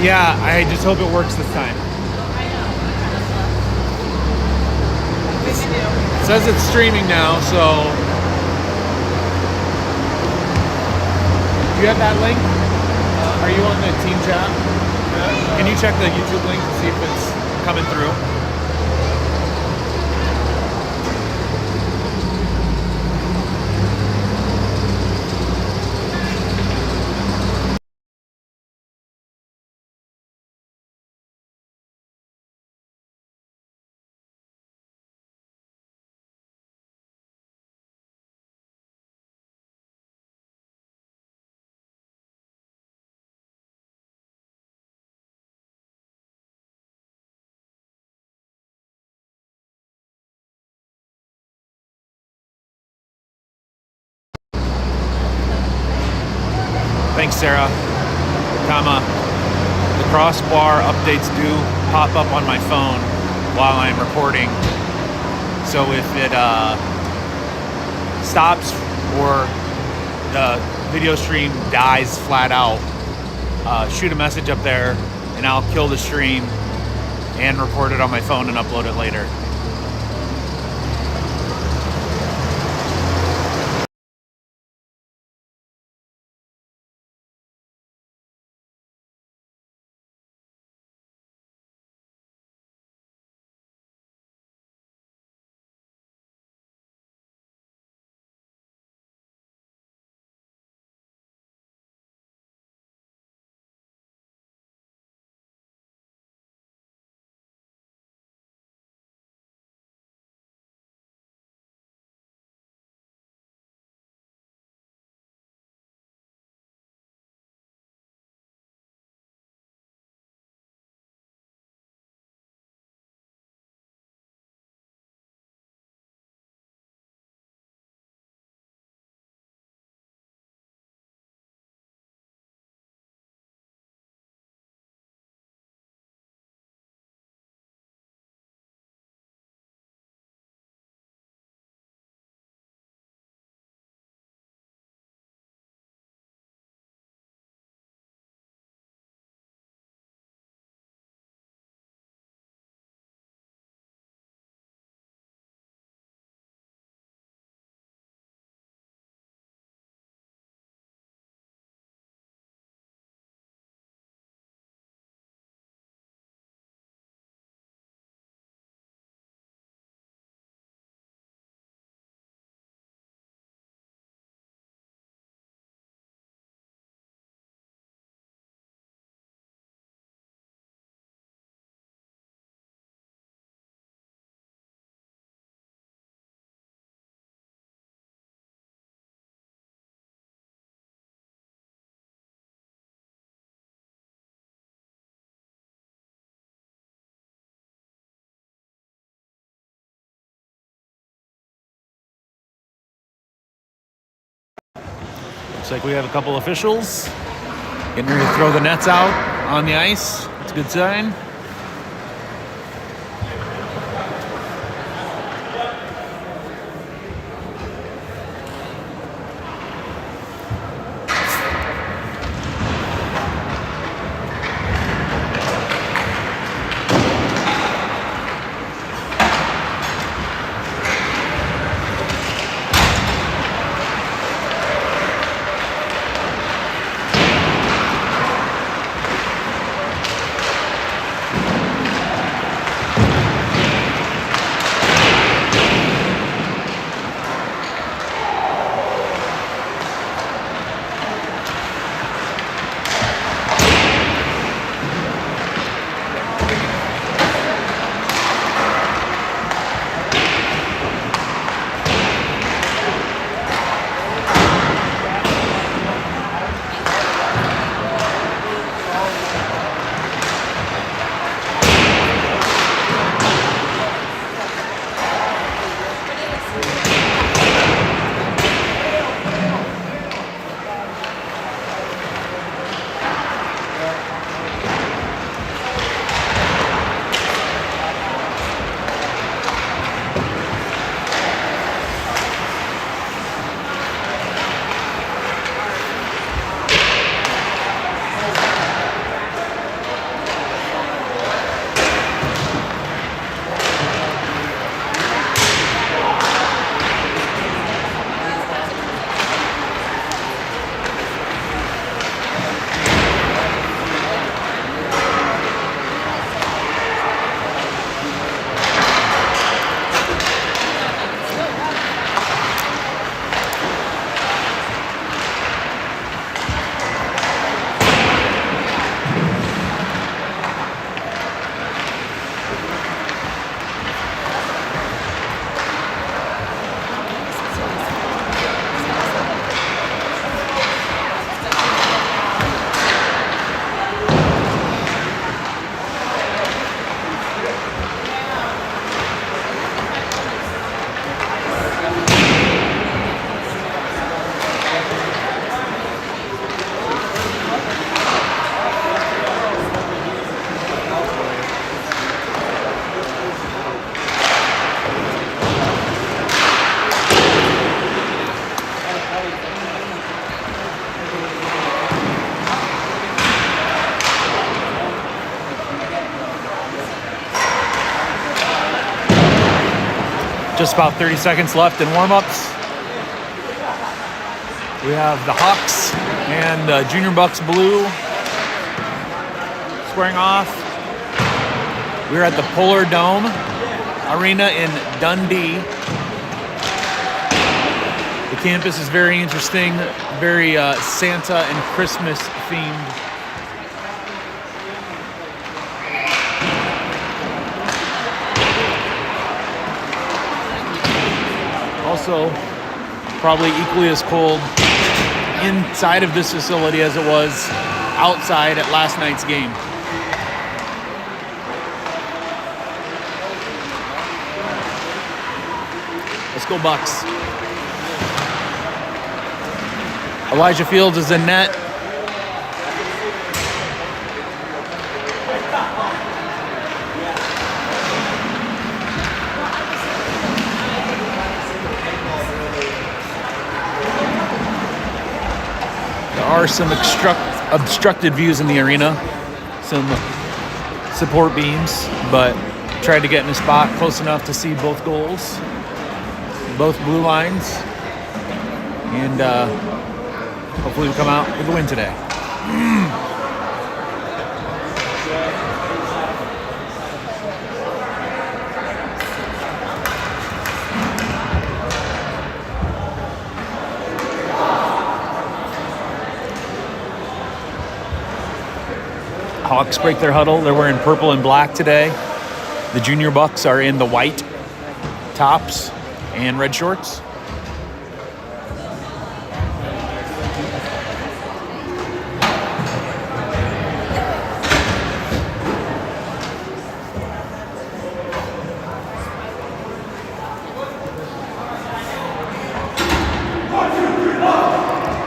Yeah, I just hope it works this time. It says it's streaming now, so... Do you have that link? Are you on the team chat? Can you check the YouTube link to see if it's coming through? Thanks, Sarah. The crossbar updates do pop up on my phone while I'm recording. So if it stops or the video stream dies flat out, shoot a message up there and I'll kill the stream and record it on my phone and upload it later. Looks like we have a couple officials getting ready to throw the nets out on the ice. It's a good sign. Just about 30 seconds left in warm-ups. We have the Hawks and the Junior Bucs Blue squaring off. We're at the Polar Dome Arena in Dundee. The campus is very interesting, very Santa and Christmas themed. Also, probably equally as cold inside of this facility as it was outside at last night's game. Let's go Bucs. Elijah Fields is in net. There are some obstructed views in the arena, some support beams, but tried to get in a spot close enough to see both goals, both blue lines, and hopefully we'll come out with a win today. Hawks break their huddle. They're wearing purple and black today. The Junior Bucs are in the white tops and red shorts.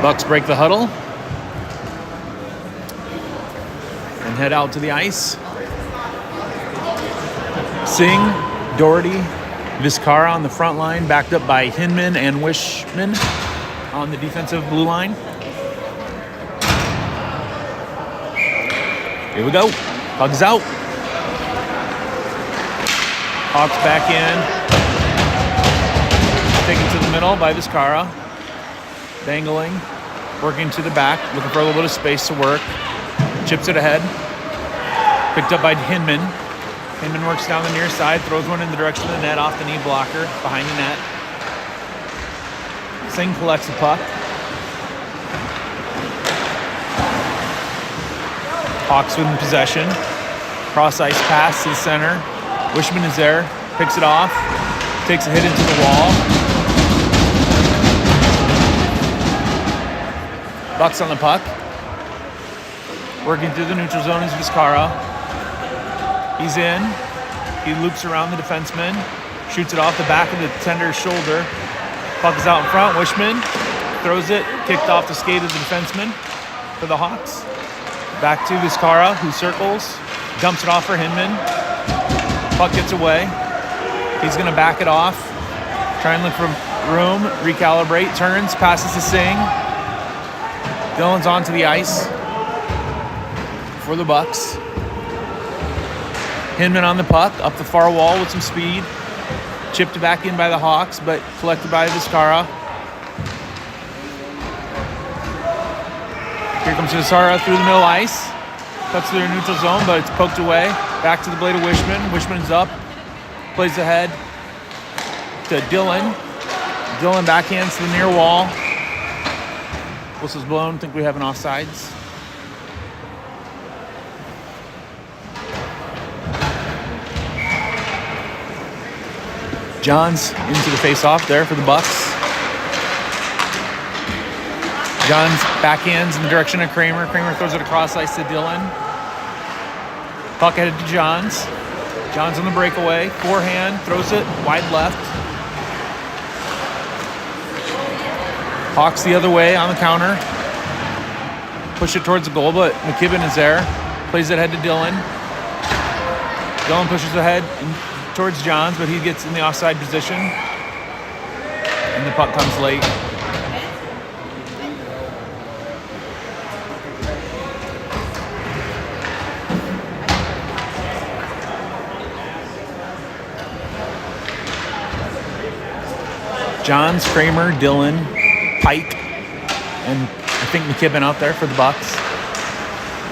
Bucs break the huddle and head out to the ice. Singh, Doherty, Vizcarra on the front line, backed up by Hinman and Wishman on the defensive blue line. Here we go. Hugs out. Hawks back in. Taken to the middle by Vizcarra. Dangling. Working to the back. Looking for a little bit of space to work. Chips it ahead. Picked up by Hinman. Hinman works down the near side. Throws one in the direction of the net off the knee blocker. Behind the net. Singh collects the puck. Hawks win possession. Cross ice pass to the center. Wishman is there. Picks it off. Takes a hit into the wall. Bucs on the puck. Working through the neutral zone is Vizcarra. He's in. He loops around the defenseman. Shoots it off the back of the tender's shoulder. Puck is out in front. Wishman throws it. Kicked off the skate of the defenseman for the Hawks. Back to Vizcarra, who circles. Dumps it off for Hinman. Puck gets away. He's going to back it off. Try and look for room. Recalibrate. Turns. Passes to Singh. Dillon's onto the ice for the Bucs. Hinman on the puck, up the far wall with some speed. Chipped back in by the Hawks, but collected by Vizcarra. Here comes Vizcarra through the middle ice. Cuts through the neutral zone, but it's poked away. Back to the blade of Wishman. Wishman's up. Plays ahead to Dillon. Dillon backhands to the near wall. Whistle's blown. Think we have an offsides. Johns into the face-off there for the Bucs. Johns backhands in the direction of Kramer. Kramer throws it across ice to Dillon. Puck headed to Johns. Johns on the breakaway. Forehand, throws it wide left. Hawks the other way on the counter. Push it towards the goal, but McKibben is there. Plays it ahead to Dillon. Dillon pushes ahead towards Johns, but he gets in the offside position. And the puck comes late. Johns, Kramer, Dillon, Pike, and I think McKibben out there for the Bucs.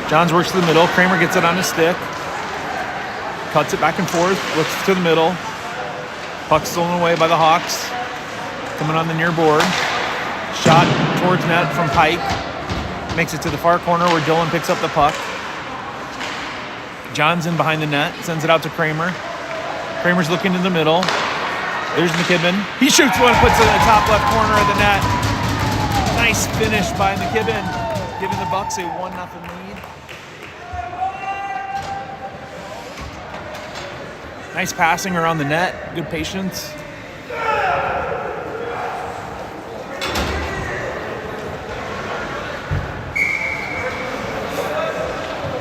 Johns works to the middle. Kramer gets it on his stick. Cuts it back and forth. Looks to the middle. Puck stolen away by the Hawks. Coming on the near board. Shot towards net from Pike. Makes it to the far corner where Dillon picks up the puck. Johns in behind the net. Sends it out to Kramer. Kramer's looking in the middle. There's McKibben. He shoots one, puts it in the top left corner of the net. Nice finish by McKibben, giving the Bucs a 1-0 lead. Nice passing around the net. Good patience.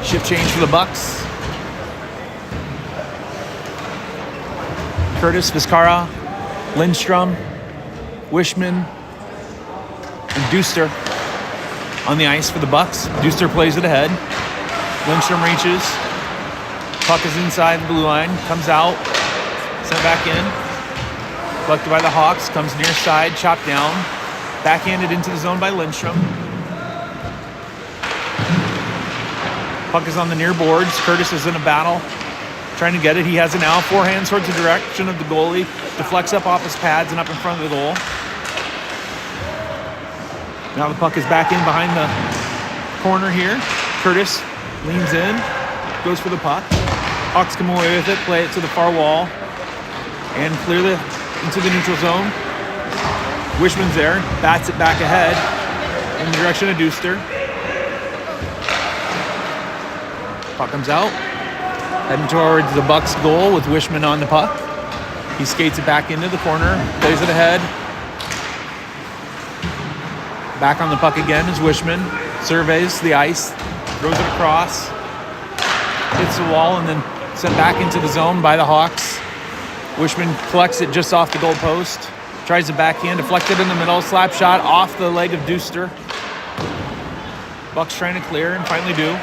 Shift change for the Bucs. Curtis, Vizcara, Lindstrom, Wishman, and Duster on the ice for the Bucs. Duster plays it ahead. Lindstrom reaches. Puck is inside the blue line. Comes out. Sent back in. Collected by the Hawks. Comes near side. Chopped down. Backhanded into the zone by Lindstrom. Puck is on the near boards. Curtis is in a battle. Trying to get it. He has it now. Forehand towards the direction of the goalie. Deflects up off his pads and up in front of the goal. Now the puck is back in behind the corner here. Curtis leans in. Goes for the puck. Hawks come away with it. Play it to the far wall. And clear into the neutral zone. Wishman's there. Bats it back ahead in the direction of Duster. Puck comes out. Heading towards the Bucs goal with Wishman on the puck. He skates it back into the corner, plays it ahead. Back on the puck again is Wishman. Surveys the ice, throws it across, hits the wall, and then sent back into the zone by the Hawks. Wishman collects it just off the goal post. Tries it back in, deflected in the middle, slap shot off the leg of Duster. Bucs trying to clear and finally do.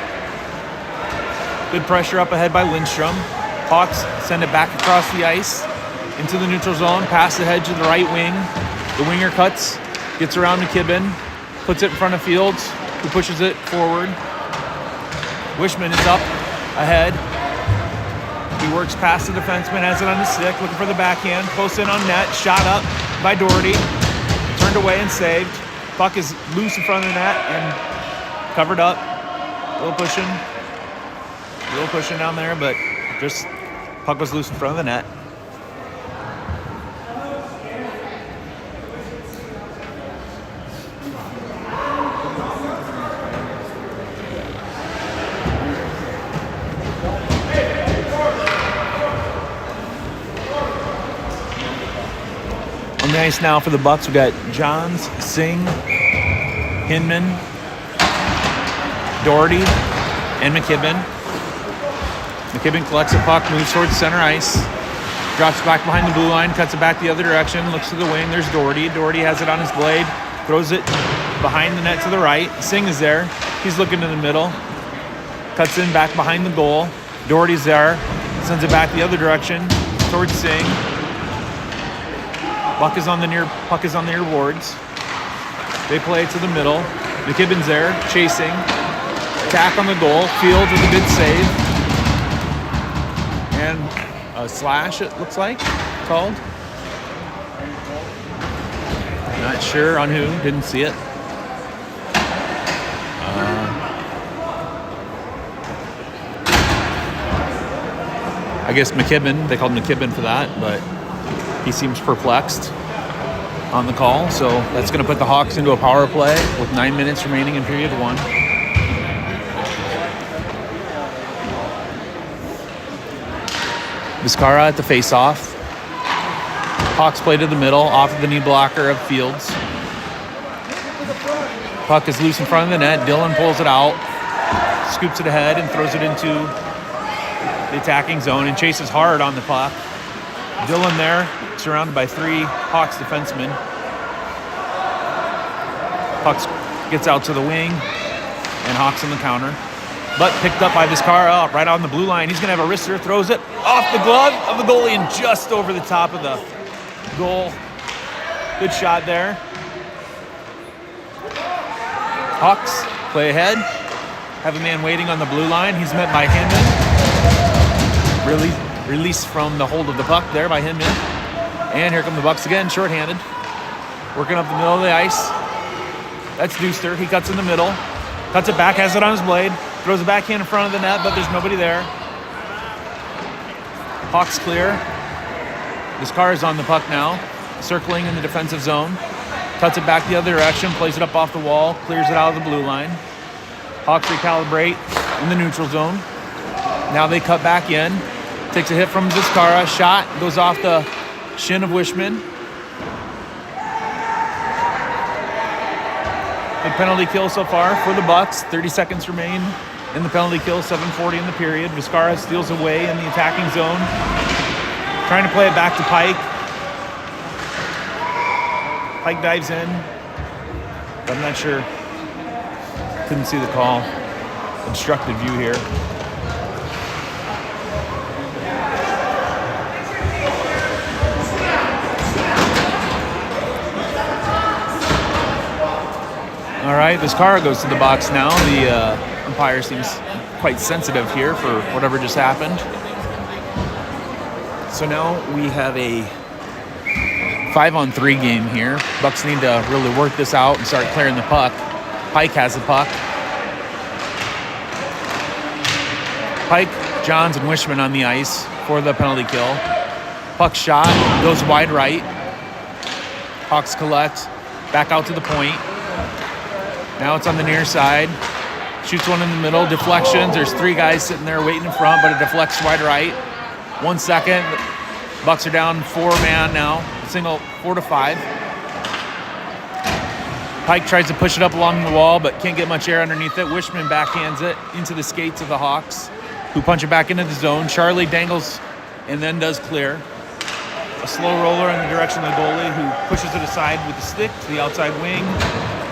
Good pressure up ahead by Lindstrom. Hawks send it back across the ice into the neutral zone, pass ahead to the right wing. The winger cuts, gets around McKibben, puts it in front of Fields, who pushes it forward. Wishman is up ahead. He works past the defenseman, has it on his stick, looking for the backhand, close in on net, shot up by Doherty, turned away and saved. Puck is loose in front of the net and covered up. A little pushing down there, but just puck was loose in front of the net. On the ice now for the Bucs, we got Johns, Singh, Hinman, Doherty, and McKibben. McKibben collects the puck, moves towards center ice, drops back behind the blue line, cuts it back the other direction, looks to the wing. There's Doherty. Doherty has it on his blade, throws it behind the net to the right. Singh is there. He's looking in the middle, cuts in back behind the goal. Doherty's there, sends it back the other direction towards Singh. Puck is on the near boards. They play it to the middle. McKibben's there, chasing. Attack on the goal. Fields with a good save. And a slash, it looks like, called. Not sure on who, didn't see it. I guess McKibben, they called McKibben for that, but he seems perplexed on the call. So that's going to put the Hawks into a power play with 9 minutes remaining in period one. Vizcara at the face-off. Hawks play to the middle, off of the knee blocker of Fields. Puck is loose in front of the net. Dillon pulls it out, scoops it ahead, and throws it into the attacking zone and chases hard on the puck. Dillon there, surrounded by 3 Hawks defensemen. Puck gets out to the wing, and Hawks on the counter. But picked up by Vizcara right on the blue line. He's going to have a wrister, throws it off the glove of the goalie and just over the top of the goal. Good shot there. Hawks play ahead. Have a man waiting on the blue line. He's met by Hinman. Release from the hold of the puck there by Hinman. And here come the Bucs again, shorthanded. Working up the middle of the ice. That's Deuster. He cuts in the middle. Cuts it back, has it on his blade. Throws it backhand in front of the net, but there's nobody there. Hawks clear. This car is on the puck now, circling in the defensive zone. Cuts it back the other direction, plays it up off the wall, clears it out of the blue line. Hawks recalibrate in the neutral zone. Now they cut back in. Takes a hit from Vizcara. Shot goes off the shin of Wishman. Big penalty kill so far for the Bucs. 30 seconds remain in the penalty kill. 7:40 in the period. Vizcara steals away in the attacking zone. Trying to play it back to Pike. Pike dives in. But I'm not sure. Couldn't see the call. Obstructed view here. All right, Vizcara goes to the box now. The umpire seems quite sensitive here for whatever just happened. So now we have a 5-on-3 game here. Bucs need to really work this out and start clearing the puck. Pike has the puck. Pike, Johns, and Wishman on the ice for the penalty kill. Puck shot, goes wide right. Hawks collect, back out to the point. Now it's on the near side. Shoots one in the middle, deflections. There's 3 guys sitting there waiting in front, but it deflects wide right. 1 second. Bucs are down 4-man now. Single 4-5. Pike tries to push it up along the wall, but can't get much air underneath it. Wishman backhands it into the skates of the Hawks, who punch it back into the zone. Charlie dangles and then does clear. A slow roller in the direction of the goalie, who pushes it aside with the stick to the outside wing,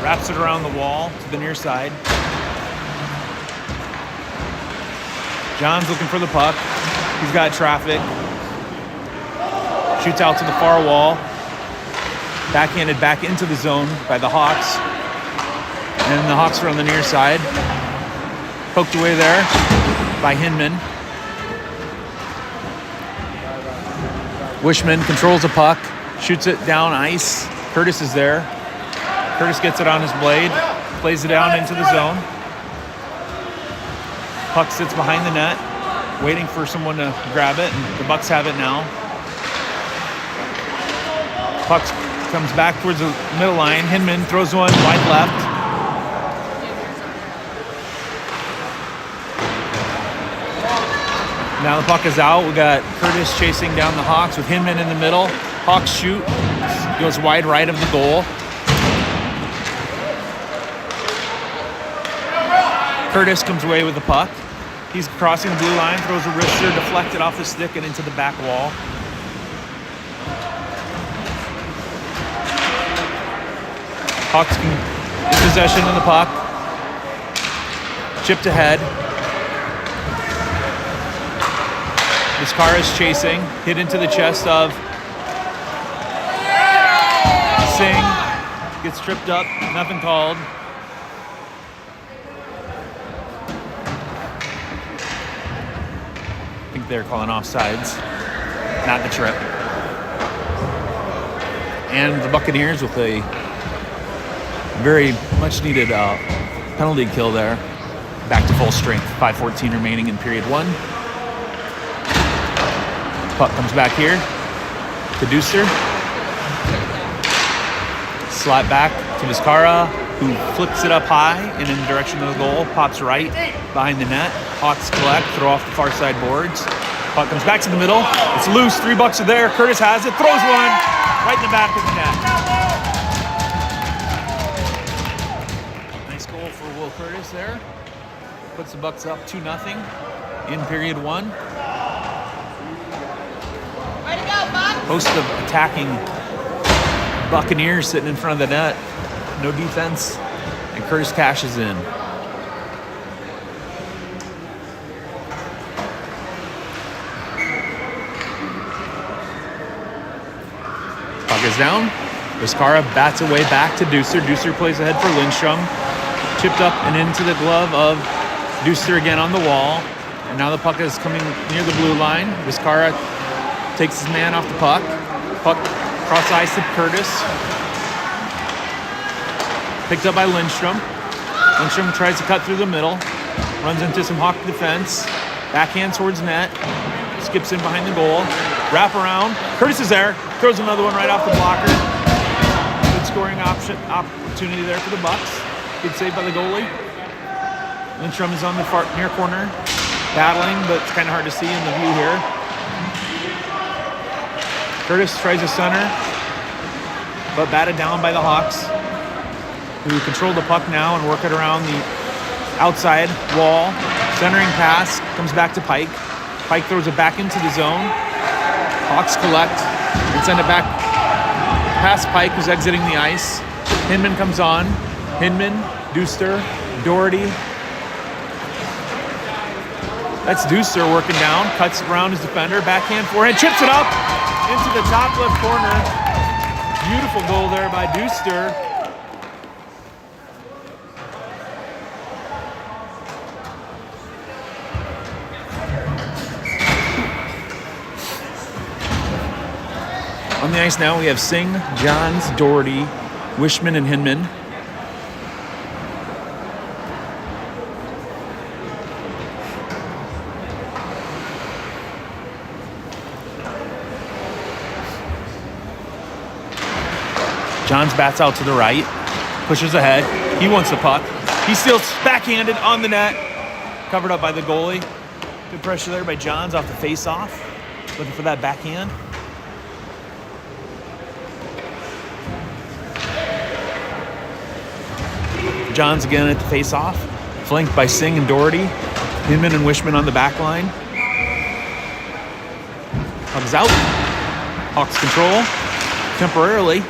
wraps it around the wall to the near side. John's looking for the puck. He's got traffic. Shoots out to the far wall. Backhanded back into the zone by the Hawks. And the Hawks are on the near side. Poked away there by Hinman. Wishman controls the puck, shoots it down ice. Curtis is there. Curtis gets it on his blade, plays it down into the zone. Puck sits behind the net, waiting for someone to grab it, and the Bucs have it now. Puck comes back towards the middle line. Hinman throws one wide left. Now the puck is out. We got Curtis chasing down the Hawks with Hinman in the middle. Hawks shoot, goes wide right of the goal. Curtis comes away with the puck. He's crossing the blue line, throws a wrister, deflected off the stick and into the back wall. Hawks can get possession of the puck. Chipped ahead. Vizcara is chasing, hit into the chest of Singh. Gets tripped up, nothing called. I think they're calling offsides, not the trip. And the Buccaneers with a very much needed penalty kill there. Back to full strength. 5:14 remaining in period 1. Puck comes back here to Deuster. Slap back to Vizcara, who flips it up high and in the direction of the goal. Pops right behind the net. Hawks collect, throw off the far side boards. Puck comes back to the middle. It's loose. 3 Bucs are there. Curtis has it. Throws one right in the back of the net. Nice goal for Will Curtis there. Puts the Bucs up 2-0 in period 1. Host of attacking Buccaneers sitting in front of the net. No defense, and Curtis cashes in. Puck is down. Vizcarra bats away back to Deucer. Deucer plays ahead for Lindstrom. Chipped up and into the glove of Deucer again on the wall. And now the puck is coming near the blue line. Vizcarra takes his man off the puck. Puck cross ice to Curtis. Picked up by Lindstrom. Lindstrom tries to cut through the middle. Runs into some Hawk defense. Backhand towards net. Skips in behind the goal. Wrap around. Curtis is there. Throws another one right off the blocker. Good scoring opportunity there for the Bucs. Good save by the goalie. Lindstrom is on the far near corner. Battling, but it's kind of hard to see in the view here. Curtis tries to center, but batted down by the Hawks, who control the puck now and work it around the outside wall. Centering pass comes back to Pike. Pike throws it back into the zone. Hawks collect and send it back past Pike, who's exiting the ice. Hinman comes on. Hinman, Deucer, Doherty. That's Deucer working down, cuts around his defender, backhand forehand, chips it up into the top left corner. Beautiful goal there by Deucer. On the ice now we have Singh, Johns, Doherty, Wishman, and Hinman. Johns bats out to the right, pushes ahead. He wants the puck. He steals backhanded on the net. Covered up by the goalie. Good pressure there by Johns off the face-off. Looking for that backhand. Johns again at the face-off. Flanked by Singh and Doherty. Hinman and Wishman on the back line. Puck's out. Hawks control. Temporarily.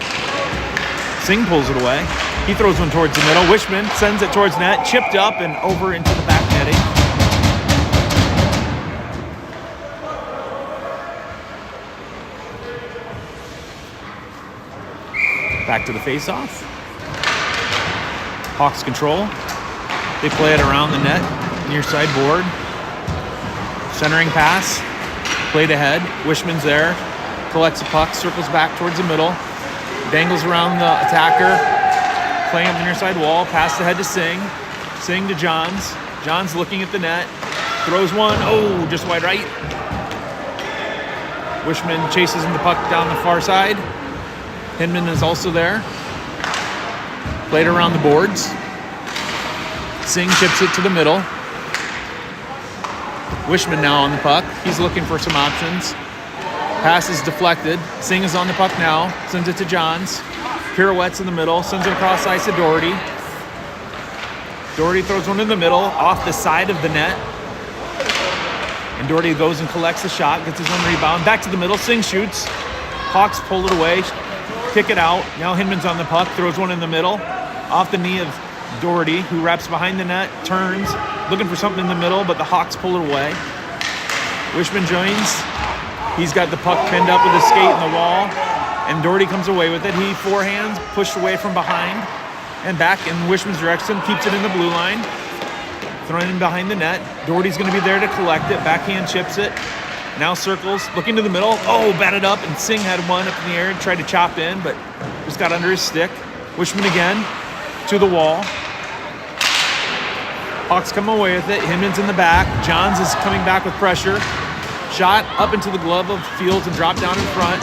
Singh pulls it away. He throws one towards the middle. Wishman sends it towards net. Chipped up and over into the back netting. Back to the face-off. Hawks control. They play it around the net, near side board. Centering pass. Played ahead. Wishman's there. Collects the puck. Circles back towards the middle. Dangles around the attacker, playing up the near side wall, pass ahead to Singh. Singh to Johns. Johns looking at the net, throws one, just wide right. Wishman chases the puck down the far side. Hinman is also there. Played around the boards. Singh chips it to the middle. Wishman now on the puck. He's looking for some options. Pass is deflected. Singh is on the puck now. Sends it to Johns. Pirouettes in the middle. Sends it across ice to Doherty. Doherty throws one in the middle, off the side of the net. And Doherty goes and collects the shot, gets his own rebound. Back to the middle. Singh shoots. Hawks pull it away. Kick it out. Now Hinman's on the puck. Throws one in the middle. Off the knee of Doherty, who wraps behind the net. Turns. Looking for something in the middle, but the Hawks pull it away. Wishman joins. He's got the puck pinned up with a skate in the wall, and Doherty comes away with it. He forehands, pushed away from behind, and back in Wishman's direction, keeps it in the blue line, throwing him behind the net. Doherty's going to be there to collect it. Backhand chips it. Now circles, looking to the middle. Batted up, and Singh had one up in the air, tried to chop in, but just got under his stick. Wishman again, to the wall. Hawks come away with it. Hinman's in the back. Johns is coming back with pressure. Shot up into the glove of Fields and dropped down in front.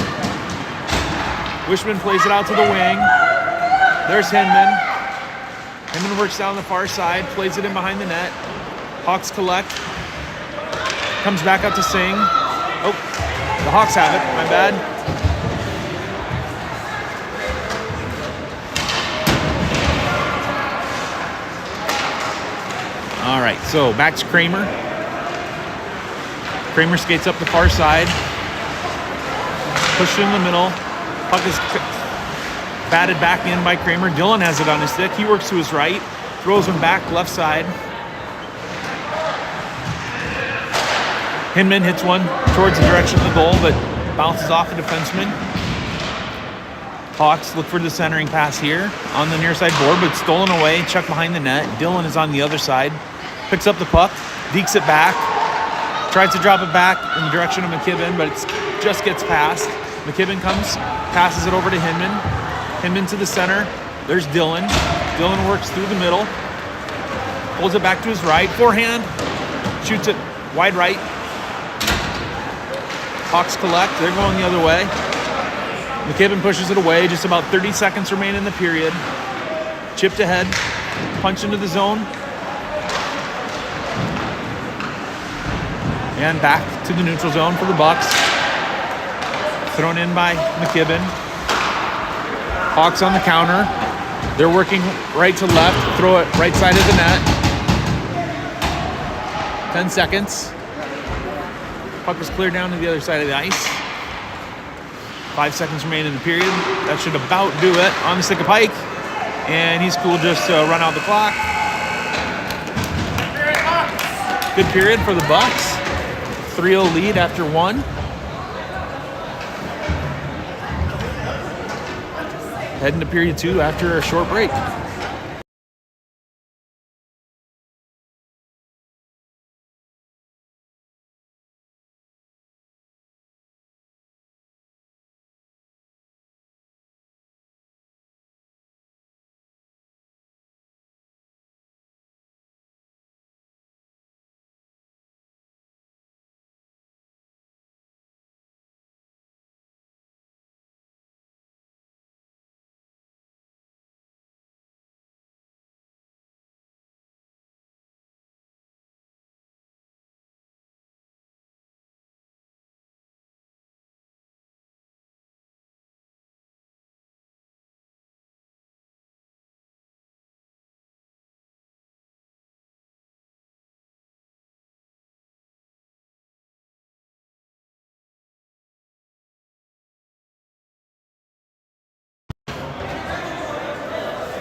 Wishman plays it out to the wing. There's Hinman. Hinman works down the far side, plays it in behind the net. Hawks collect. Comes back up to Singh. The Hawks have it. My bad. All right, so back to Kramer. Kramer skates up the far side. Pushed in the middle. Puck is batted back in by Kramer. Dillon has it on his stick. He works to his right. Throws him back left side. Hinman hits one towards the direction of the goal, but bounces off the defenseman. Hawks look for the centering pass here on the near side board, but stolen away, chucked behind the net. Dylan is on the other side, picks up the puck, dekes it back, tries to drop it back in the direction of McKibben, but it just gets past. McKibben comes, passes it over to Hinman. Hinman to the center. There's Dylan. Dylan works through the middle, pulls it back to his right, forehand, shoots it wide right. Hawks collect, they're going the other way. McKibben pushes it away, just about 30 seconds remain in the period. Chipped ahead, punch into the zone. And back to the neutral zone for the Bucs. Thrown in by McKibben. Hawks on the counter. They're working right to left, throw it right side of the net. 10 seconds. Puck was cleared down to the other side of the ice. 5 seconds remain in the period. That should about do it. On the stick of Pike. And he's cool just to run out the clock. Good period for the Bucs. 3-0 lead after one. Heading to period two after a short break.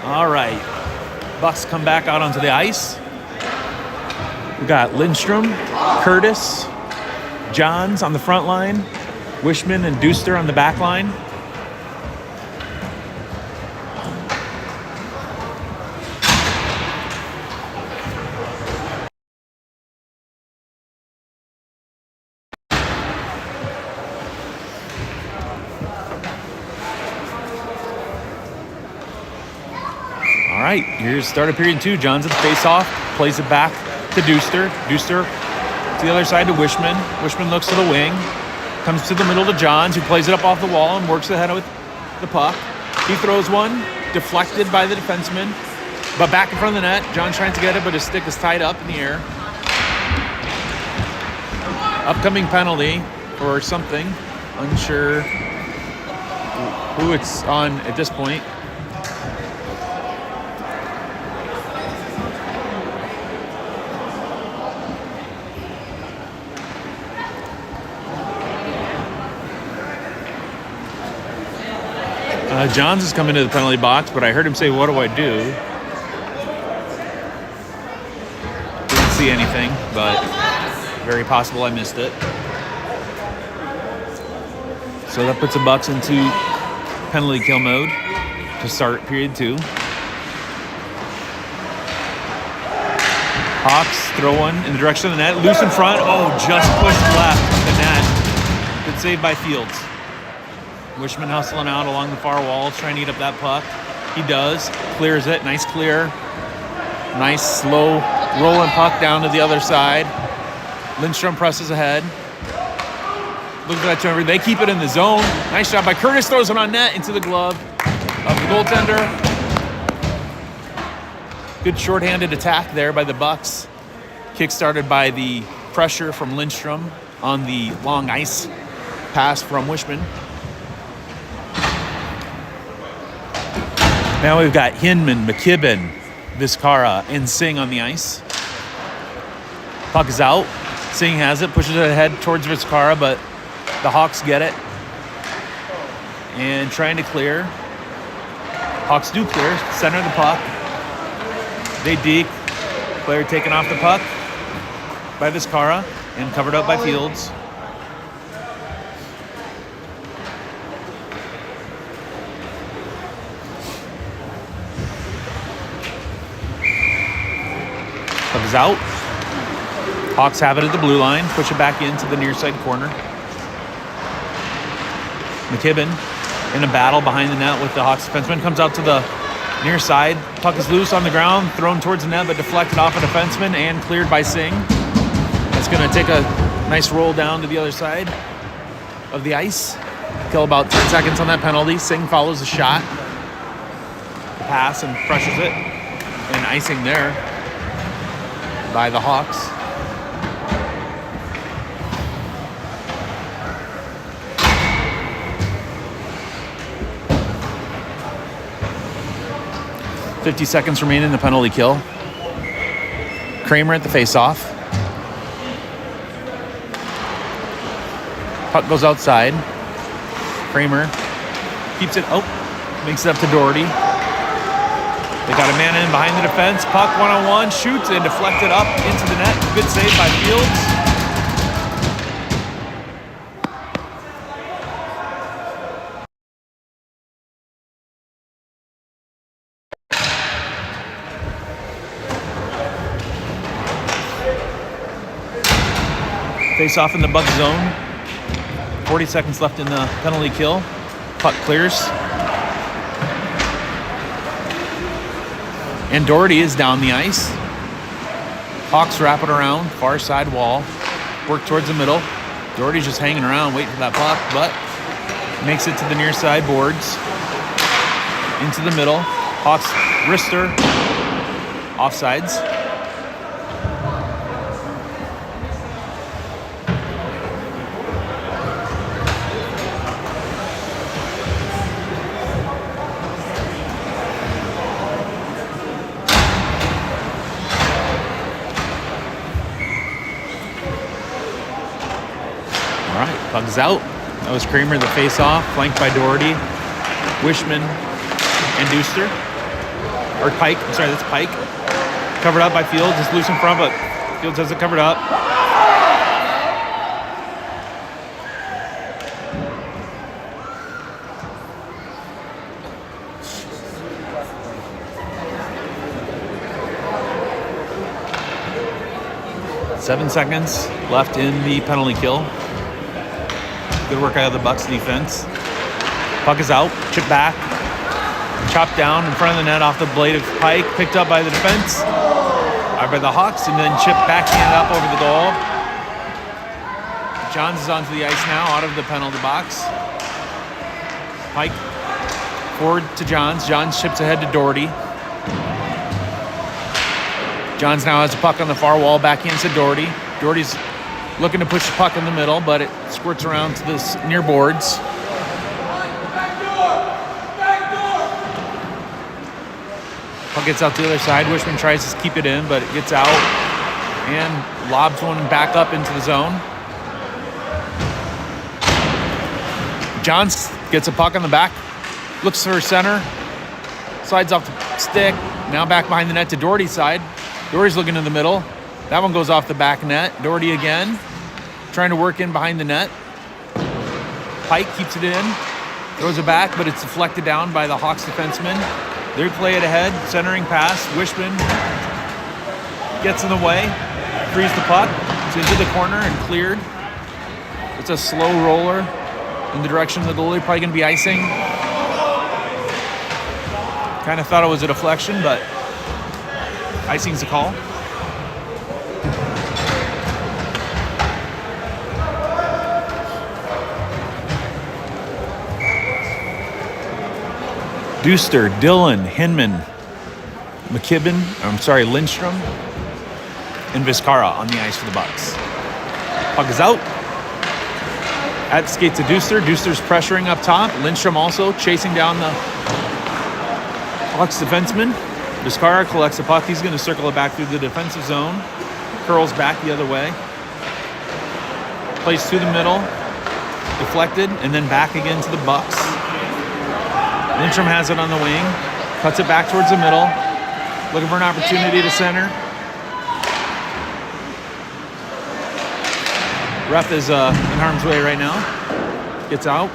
All right, Bucs come back out onto the ice. We got Lindstrom, Curtis, Johns on the front line, Wishman and Duster on the back line. All right, here's start of period two. Johns at the face-off, plays it back to Duster. Duster to the other side to Wishman. Wishman looks to the wing, comes to the middle to Johns, who plays it up off the wall and works ahead with the puck. He throws one, deflected by the defenseman, but back in front of the net. Johns trying to get it, but his stick is tied up in the air. Upcoming penalty or something. Unsure who it's on at this point. Johns is coming to the penalty box, but I heard him say, "What do I do?" Didn't see anything, but very possible I missed it. So that puts the Bucs into penalty kill mode to start period two. Hawks throw one in the direction of the net, loose in front. Oh, just pushed left of the net. Good save by Fields. Wishman hustling out along the far wall, trying to eat up that puck. He does. Clears it. Nice clear. Nice slow rolling puck down to the other side. Lindstrom presses ahead. Look at that turnover. They keep it in the zone. Nice job by Curtis. Throws it on net into the glove of the goaltender. Good shorthanded attack there by the Bucs. Kick started by the pressure from Lindstrom on the long ice pass from Wishman. Now we've got Hinman, McKibben, Vizcara, and Singh on the ice. Puck is out. Singh has it, pushes it ahead towards Vizcara, but the Hawks get it. And trying to clear. Hawks do clear, center of the puck. They deke. Player taken off the puck by Vizcara and covered up by Fields. is out. Hawks have it at the blue line. Push it back into the near side corner. McKibben in a battle behind the net with the Hawks defenseman. Comes out to the near side. Puck is loose on the ground. Thrown towards the net, but deflected off a defenseman and cleared by Singh. That's going to take a nice roll down to the other side of the ice. Kill about 10 seconds on that penalty. Singh follows the shot. The pass and crushes it. And icing there by the Hawks. .50 seconds remain in the penalty kill. Kramer at the face-off. Puck goes outside. Kramer keeps it. Makes it up to Doherty. They got a man in behind the defense. Puck one-on-one, shoots and deflected up into the net. Good save by Fields. Face off in the Bucs zone. 40 seconds left in the penalty kill. Puck clears. And Doherty is down the ice. Hawks wrap it around, far side wall. Work towards the middle. Doherty's just hanging around, waiting for that puck, but makes it to the near side boards. Into the middle. Hawks wrister. Offsides. Puck is out. That was Kramer, the face-off, flanked by Doherty, Wishman, and Duster. Or Pike. I'm sorry, that's Pike. Covered up by Fields. It's loose in front, but Fields has it covered up. Seven seconds left in the penalty kill. Good work out of the Bucs defense. Puck is out, chipped back, chopped down in front of the net off the blade of Pike, picked up by the defense, by the Hawks, and then chipped backhand up over the goal. Johns is onto the ice now, out of the penalty box. Pike forward to Johns. Johns chips ahead to Doherty. Johns now has the puck on the far wall, backhands to Doherty. Doherty's looking to push the puck in the middle, but it squirts around to the near boards. Puck gets out to the other side. Wishman tries to keep it in, but it gets out and lobs one back up into the zone. Johns gets a puck on the back, looks for center, slides off the stick, now back behind the net to Doherty's side. Doherty's looking in the middle. That one goes off the back net. Doherty again, trying to work in behind the net. Pike keeps it in, throws it back, but it's deflected down by the Hawks defenseman. They play it ahead, centering pass. Wishman gets in the way, frees the puck. It's into the corner and cleared. It's a slow roller in the direction of the goalie, probably going to be icing. Kind of thought it was a deflection, but icing's a call. Duster, Dillon, Hinman, Lindstrom, and Vizcara on the ice for the Bucs. Puck is out. At skate to Duster. Duster's pressuring up top. Lindstrom also chasing down the Hawks defenseman. Vizcara collects the puck. He's going to circle it back through the defensive zone. Curls back the other way. Plays through the middle. Deflected, and then back again to the Bucs. Lindstrom has it on the wing, cuts it back towards the middle, looking for an opportunity to center. Ref is in harm's way right now. Gets out.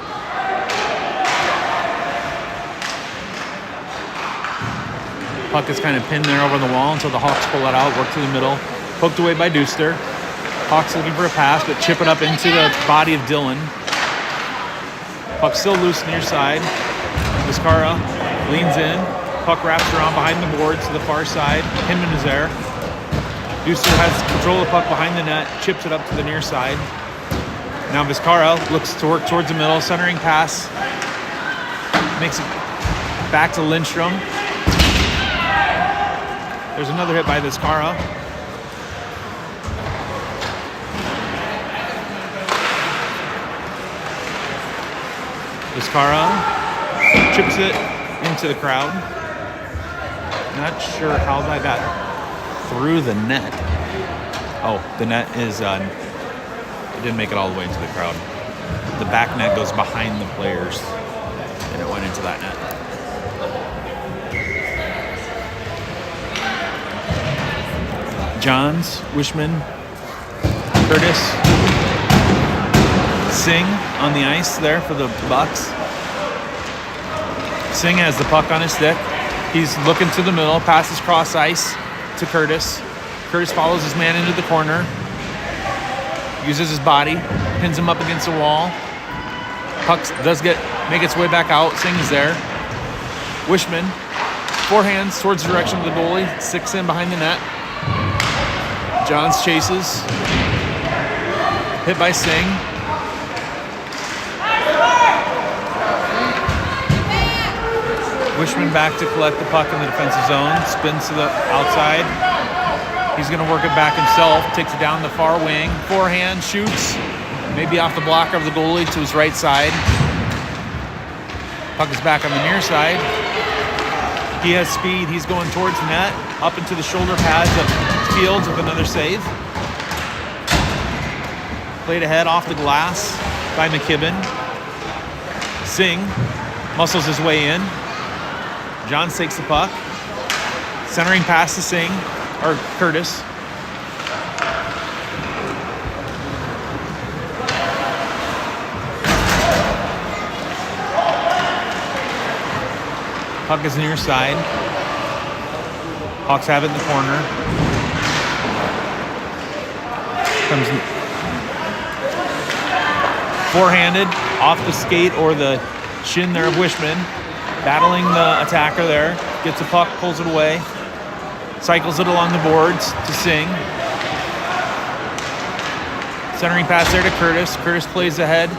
Puck is kind of pinned there over the wall until the Hawks pull it out, work through the middle. Poked away by Deuster. Hawks looking for a pass, but chip it up into the body of Dillon. Puck still loose near side. Vizcarra leans in. Puck wraps around behind the boards to the far side. Hinman is there. Deuster has control of the puck behind the net, chips it up to the near side. Now Vizcarra looks to work towards the middle, centering pass. Makes it back to Lindstrom. There's another hit by Vizcarra. Vizcarra chips it into the crowd. Not sure how that got through the net. Oh, the net is, it didn't make it all the way into the crowd. The back net goes behind the players, and it went into that net. Johns, Wishman, Curtis, Singh on the ice there for the Bucs. Singh has the puck on his stick. He's looking to the middle, passes cross ice to Curtis. Curtis follows his man into the corner. Uses his body, pins him up against the wall. Puck does make its way back out. Singh is there. Wishman, forehands towards the direction of the goalie, sticks in behind the net. Johns chases. Hit by Singh. Wishman back to collect the puck in the defensive zone. Spins to the outside. He's going to work it back himself. Takes it down the far wing. Forehand, shoots. Maybe off the blocker of the goalie to his right side. Puck is back on the near side. He has speed. He's going towards the net. Up into the shoulder pads of Fields with another save. Played ahead off the glass by McKibben. Singh muscles his way in. Johns takes the puck. Centering pass to Singh, or Curtis. Puck is near side. Hawks have it in the corner. Comes forehanded off the skate or the shin there of Wishman. Battling the attacker there. Gets the puck, pulls it away. Cycles it along the boards to Singh. Centering pass there to Curtis. Curtis plays ahead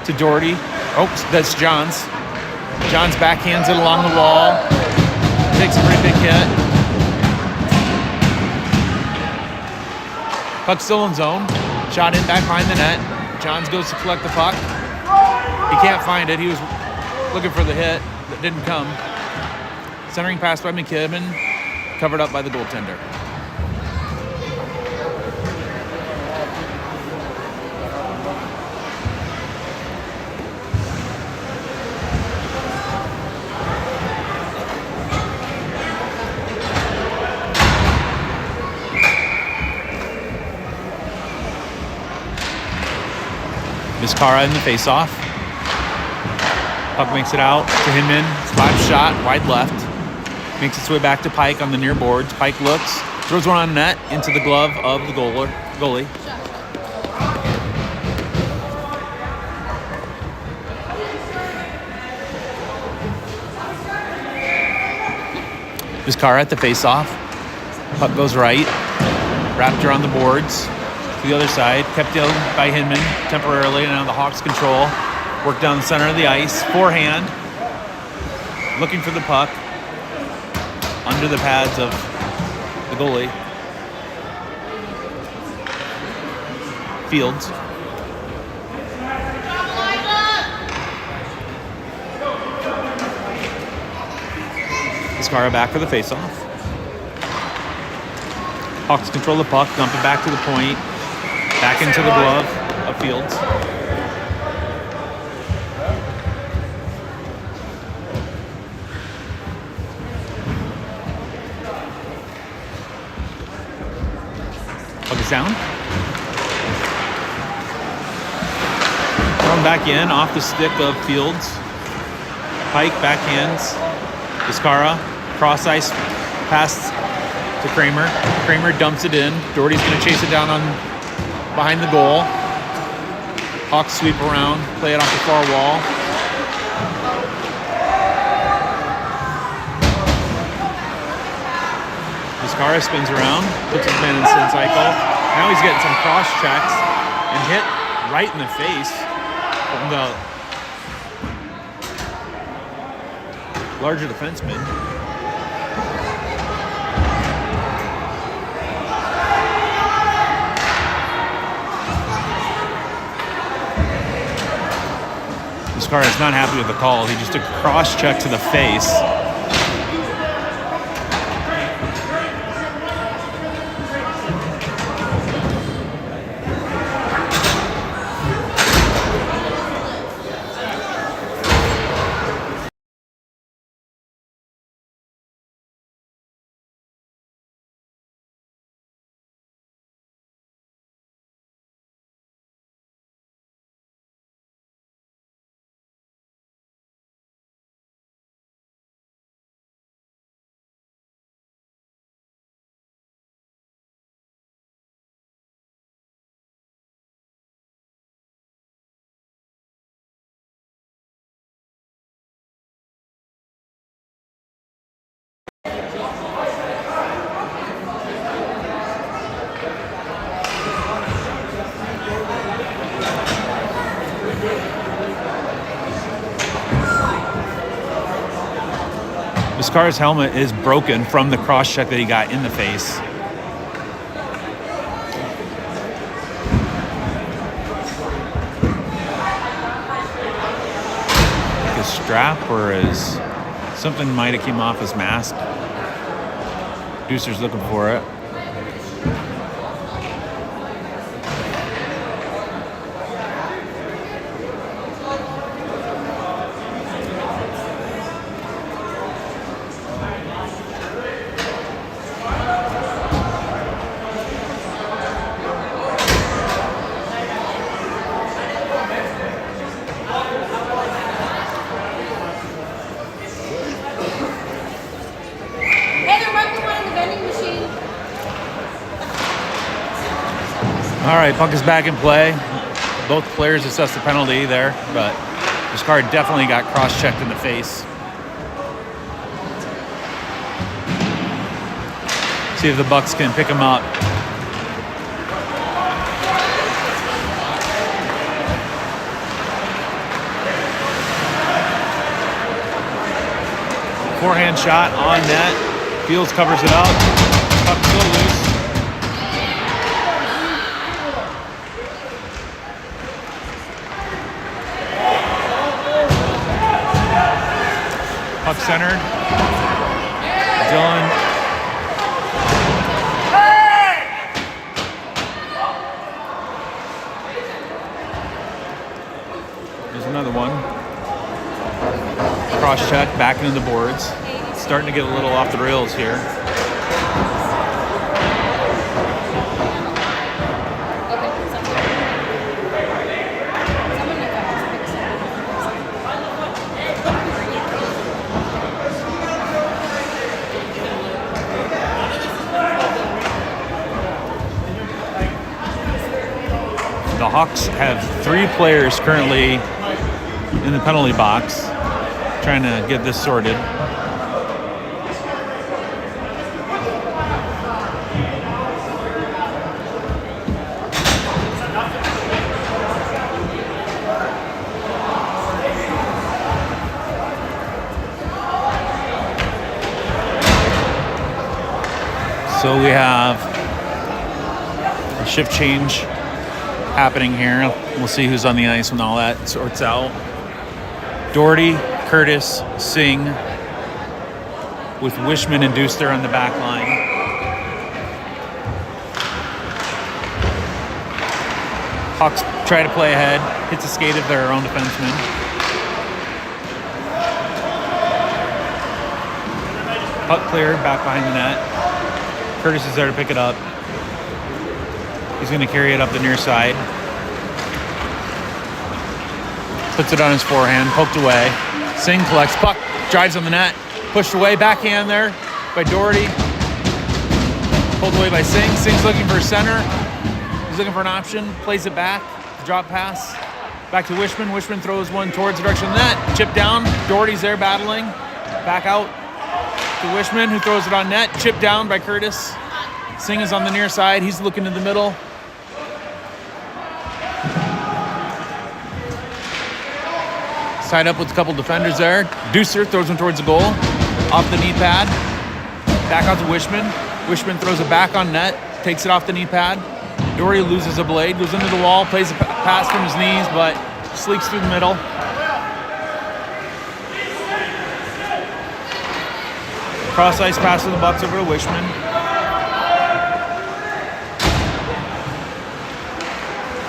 to Doherty. Oh, that's Johns. Johns backhands it along the wall. Takes a pretty big hit. Puck still in zone. Shot in back behind the net. Johns goes to collect the puck. He can't find it. He was looking for the hit that didn't come. Centering pass by McKibben, covered up by the goaltender. Vizcarra in the faceoff. Puck makes it out to Hinman. Slap shot, wide left. Makes its way back to Pike on the near boards. Pike looks, throws one on net into the glove of the goalie. Vizcarra at the faceoff. Puck goes right. Wrapped around the boards. To the other side. Kept down by Hinman temporarily. Now the Hawks control. Work down the center of the ice. Forehand. Looking for the puck. Under the pads of the goalie. Fields. Vizcarra back for the faceoff. Hawks control the puck. Dump it back to the point. Back into the glove of Fields. Puck is down. Thrown back in off the stick of Fields. Pike backhands. Vizcarra cross ice past to Kramer. Kramer dumps it in. Doherty's going to chase it down on behind the goal. Hawks sweep around, play it off the far wall. Vizcarra spins around, puts his man in the sin cycle. Now he's getting some cross checks and hit right in the face from the larger defenseman. Vizcarra is not happy with the call. He just took a cross check to the face. Vizcarra's helmet is broken from the cross check that he got in the face. Like his strap or his something might have came off his mask. Producer's looking for it. All right, puck is back in play. Both players assess the penalty there, but Vizcarra definitely got cross-checked in the face. See if the Bucs can pick him up. Forehand shot on net. Fields covers it up. Puck still loose. Puck centered. Dylan. There's another one. Cross check back into the boards. Starting to get a little off the rails here. The Hawks have 3 players currently in the penalty box trying to get this sorted. So we have a shift change happening here. We'll see who's on the ice when all that sorts out. Doherty, Curtis, Singh, with Wishman and Deuster on the back line. Hawks try to play ahead, hits a skate of their own defenseman. Puck cleared, back behind the net. Curtis is there to pick it up. He's going to carry it up the near side. Puts it on his forehand, poked away. Singh collects puck, drives on the net, pushed away, backhand there by Doherty. Pulled away by Singh. Singh's looking for center. He's looking for an option. Plays it back. Drop pass. Back to Wishman. Wishman throws one towards the direction of the net. Chip down. Doherty's there battling. Back out to Wishman, who throws it on net. Chip down by Curtis. Singh is on the near side. He's looking in the middle. Tied up with a couple defenders there. Deucer throws one towards the goal. Off the knee pad. Back out to Wishman. Wishman throws it back on net. Takes it off the knee pad. Doherty loses a blade. Goes into the wall. Plays a pass from his knees, but sleeps through the middle. Cross ice pass to the Bucs over to Wishman.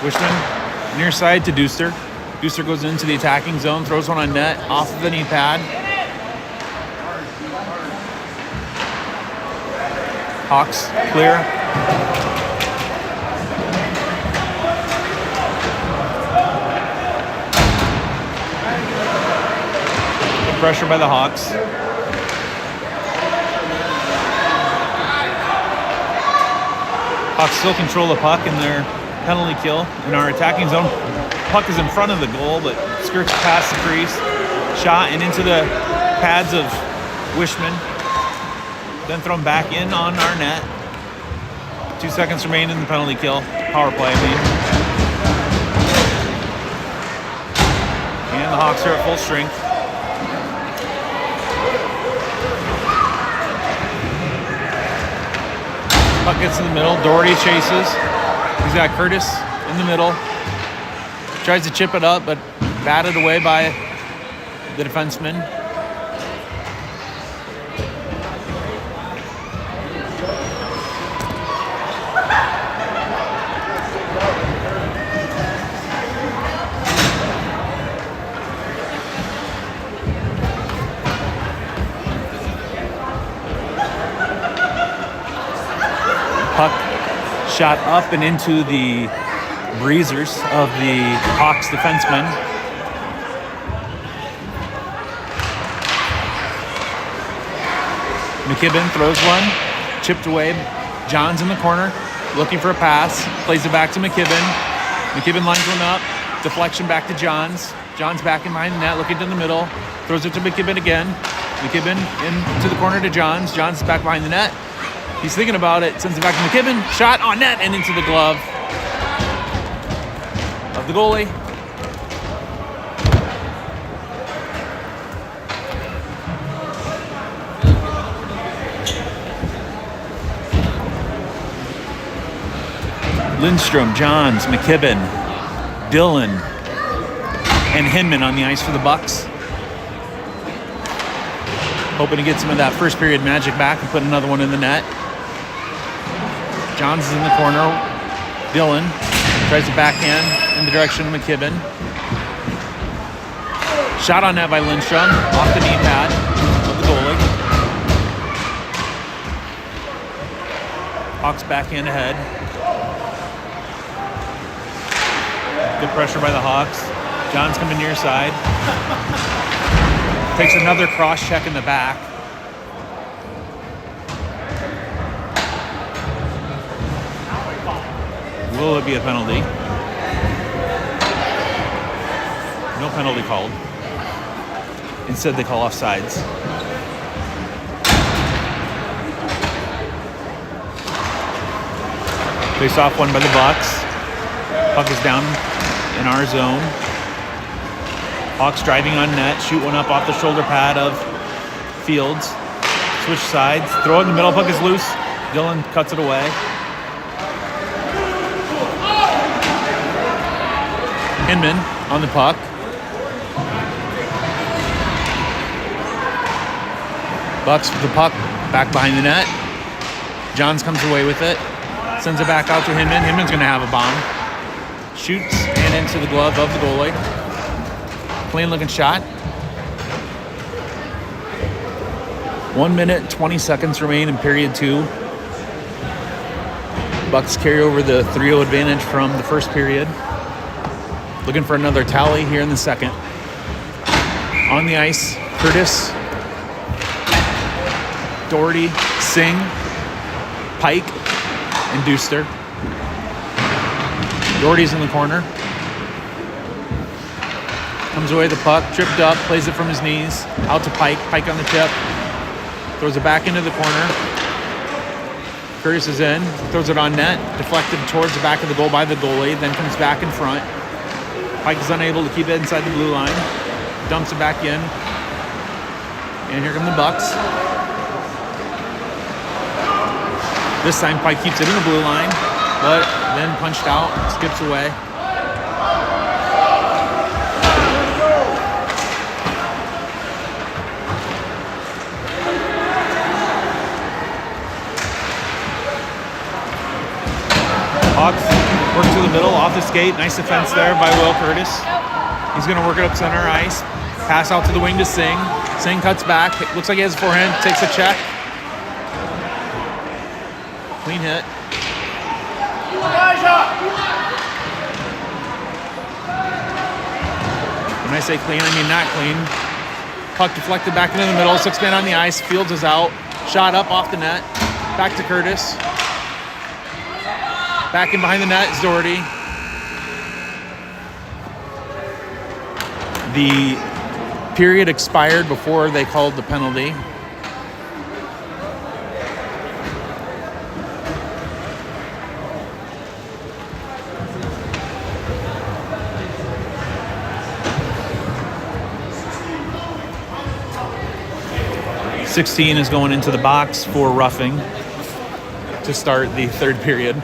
Wishman near side to Deucer. Deucer goes into the attacking zone, throws one on net, off of the knee pad. Hawks clear. Good pressure by the Hawks. Hawks still control the puck in their penalty kill in our attacking zone. Puck is in front of the goal, but skirts past the crease. Shot and into the pads of Wishman. Then thrown back in on our net. 2 seconds remain in the penalty kill. Power play, I mean. And the Hawks are at full strength. Puck gets in the middle. Doherty chases. He's got Curtis in the middle. Tries to chip it up, but batted away by the defenseman. Puck shot up and into the breezers of the Hawks defensemen. McKibben throws one, chipped away. John's in the corner, looking for a pass, plays it back to McKibben. McKibben lines one up, deflection back to Johns. John's back in behind the net, looking to the middle, throws it to McKibben again. McKibben into the corner to Johns. Johns back behind the net. He's thinking about it, sends it back to McKibben. Shot on net and into the glove of the goalie. Lindstrom, Johns, McKibben, Dillon, and Hinman on the ice for the Bucs. Hoping to get some of that first period magic back and put another one in the net. Johns is in the corner. Dillon tries to backhand in the direction of McKibben. Shot on net by Lindstrom, off the knee pad of the goalie. Hawks backhand ahead. Good pressure by the Hawks. Johns coming near side. Takes another cross check in the back. Will it be a penalty? No penalty called. Instead, they call offsides. Face off one by the Bucs. Puck is down in our zone. Hawks driving on net, shoot one up off the shoulder pad of Fields. Switch sides, throw it in the middle, puck is loose. Dillon cuts it away. Hinman on the puck. Bucs with the puck back behind the net. Johns comes away with it. Sends it back out to Hinman. Hinman's going to have a bomb. Shoots and into the glove of the goalie. Clean looking shot. 1 minute, 20 seconds remain in period 2. Bucs carry over the 3-0 advantage from the first period. Looking for another tally here in the second. On the ice, Curtis, Doherty, Singh, Pike and Deuster. Doherty's in the corner. Comes away the puck, tripped up, plays it from his knees, out to Pike. Pike on the tip. Throws it back into the corner. Curtis is in, throws it on net, deflected towards the back of the goal by the goalie, then comes back in front. Pike is unable to keep it inside the blue line. Dumps it back in. And here come the Bucs. This time Pike keeps it in the blue line, but then punched out, skips away. Hawks work to the middle, off the skate. Nice defense there by Will Curtis. He's going to work it up center ice. Pass out to the wing to Singh. Singh cuts back. It looks like he has a forehand. Takes a check. Clean hit. When I say clean, I mean not clean. Puck deflected back into the middle. 6-man on the ice. Fields is out. Shot up off the net. Back to Curtis. Back in behind the net is Doherty. The period expired before they called the penalty. .16 is going into the box for roughing to start the third period.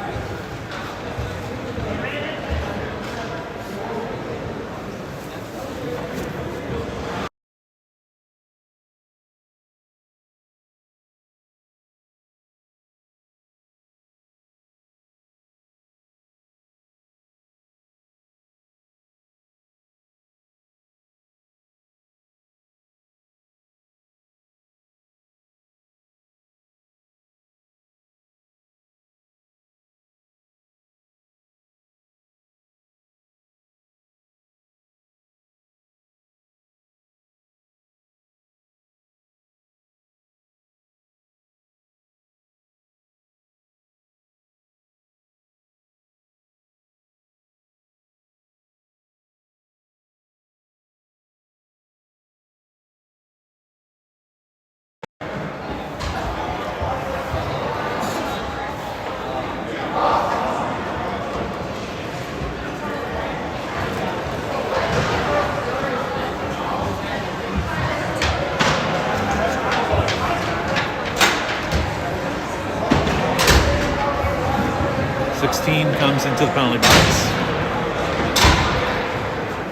Comes into the penalty box.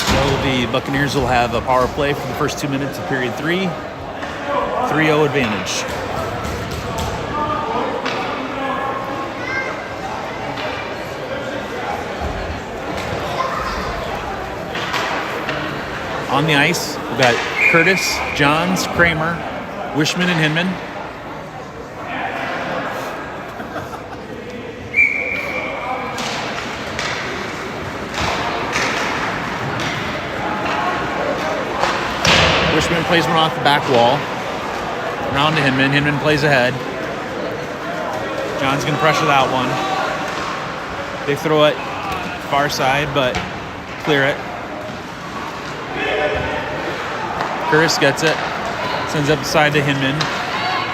So the Buccaneers will have a power play for the first 2 minutes of period 3. 3-0 advantage. On the ice, we've got Curtis, Johns, Kramer, Wishman, and Hinman. Wishman plays one off the back wall. Around to Hinman. Hinman plays ahead. John's going to pressure that one. They throw it far side, but clear it. Curtis gets it. Sends up the side to Hinman.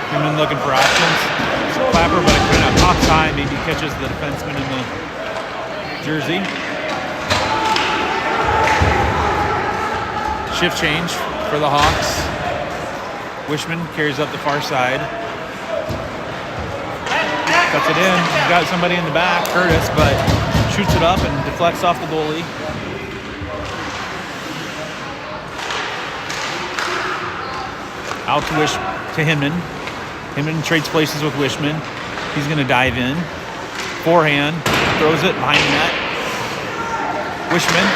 Hinman looking for options. Clapper, but it kind of pops high. Maybe catches the defenseman in the jersey. Shift change for the Hawks. Wishman carries up the far side. Cuts it in. He's got somebody in the back, Curtis, but shoots it up and deflects off the goalie. Out to Hinman. Hinman trades places with Wishman. He's going to dive in. Forehand. Throws it behind the net. Wishman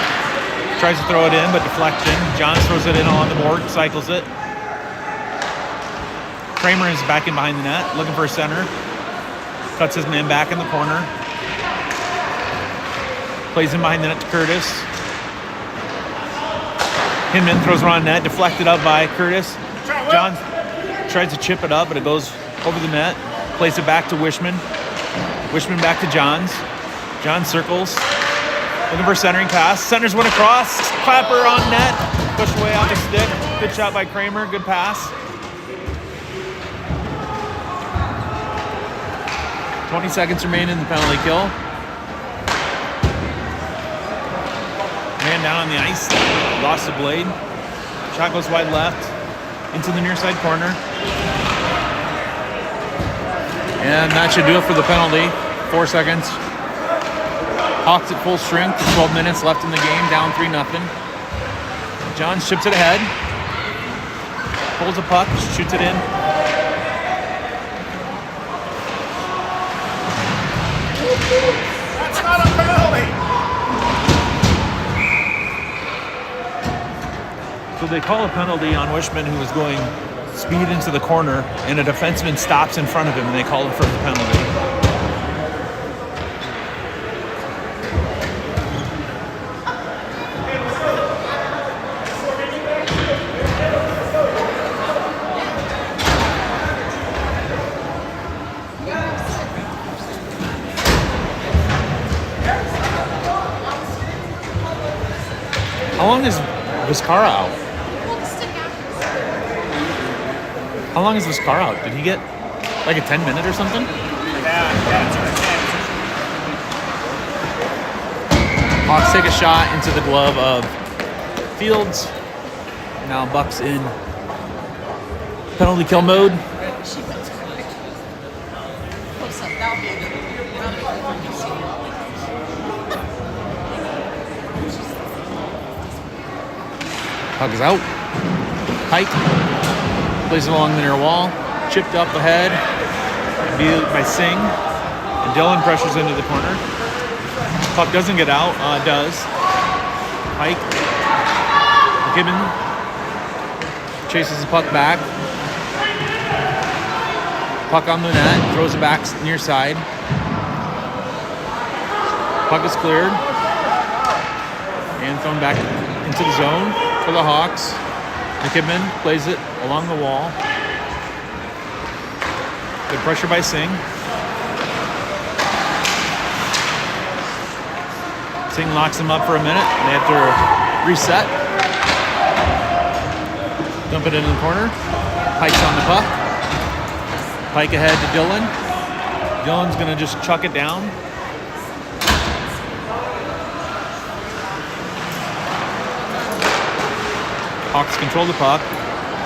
tries to throw it in, but deflection. Johns throws it in on the board, cycles it. Kramer is back in behind the net, looking for a center. Cuts his man back in the corner. Plays in behind the net to Curtis. Hinman throws it on net, deflected up by Curtis. Johns tries to chip it up, but it goes over the net. Plays it back to Wishman. Wishman back to Johns. Johns circles. Looking for a centering pass. Centers one across. Clapper on net. Pushed away off the stick. Good shot by Kramer. Good pass. 20 seconds remain in the penalty kill. Man down on the ice. Lost the blade. Shot goes wide left. Into the near side corner. And that should do it for the penalty. 4 seconds. Hawks at full strength. 12 minutes left in the game. Down 3-0. Johns chips it ahead. Pulls a puck. Shoots it in. That's not a penalty! So they call a penalty on Wishman, who was going speed into the corner, and a defenseman stops in front of him, and they call him for the penalty. How long is Vizcara out? How long is Vizcara out? Did he get like a 10-minute or something? Yeah, it's Hawks take a shot into the glove of Fields. Now Bucs in penalty kill mode. Puck is out. Pike plays it along the near wall. Chipped up ahead by Singh. And Dillon pressures into the corner. Puck doesn't get out. It does. Pike. McKibben chases the puck back. Puck on the net. Throws it back near side. Puck is cleared. And thrown back into the zone for the Hawks. McKibben plays it along the wall. Good pressure by Singh. Singh locks him up for a minute. They have to reset. Dump it into the corner. Pike's on the puck. Pike ahead to Dillon. Dillon's going to just chuck it down. Hawks control the puck.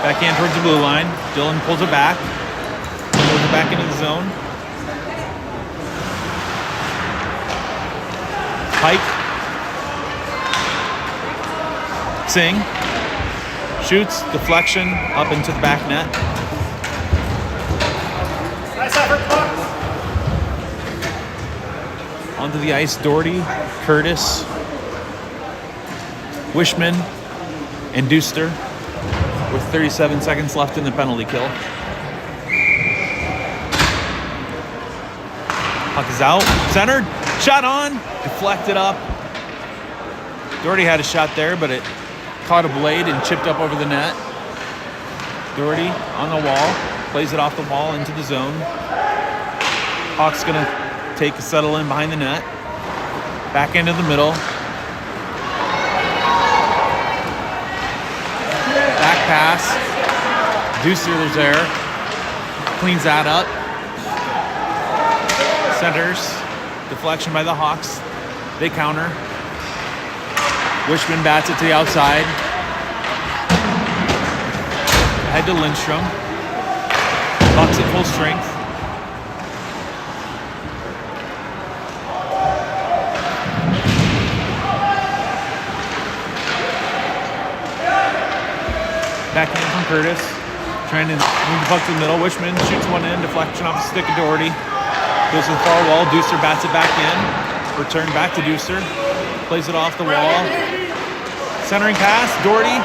Backhand towards the blue line. Dillon pulls it back. Pulls it back into the zone. Pike. Singh. Shoots. Deflection up into the back net. Nice effort, puck. Onto the ice, Doherty, Curtis, Wishman, and Duster with 37 seconds left in the penalty kill. Puck is out, centered, shot on, deflected up. Doherty had a shot there, but it caught a blade and chipped up over the net. Doherty on the wall, plays it off the wall into the zone. Hawks gonna take a settle in behind the net. Back into the middle. Back pass. Duster is there. Cleans that up. Centers. Deflection by the Hawks. They counter. Wishman bats it to the outside. Ahead to Lindstrom. Bucs at full strength. Backhand from Curtis. Trying to move the puck to the middle. Wishman shoots one in. Deflection off the stick of Doherty. Goes to the far wall. Duster bats it back in. Return back to Duster. Plays it off the wall. Centering pass. Doherty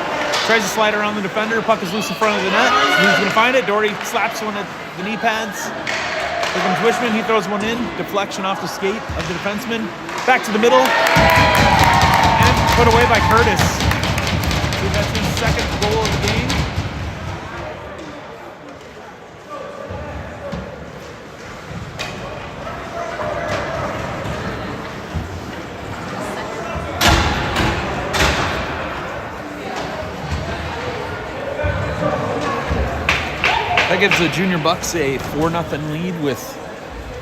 tries to slide around the defender. Puck is loose in front of the net. Who's going to find it? Doherty slaps one at the knee pads. Here comes Wishman. He throws one in. Deflection off the skate of the defenseman. Back to the middle. And put away by Curtis. That's his second goal of the game. That gives the junior Bucs a 4-0 lead with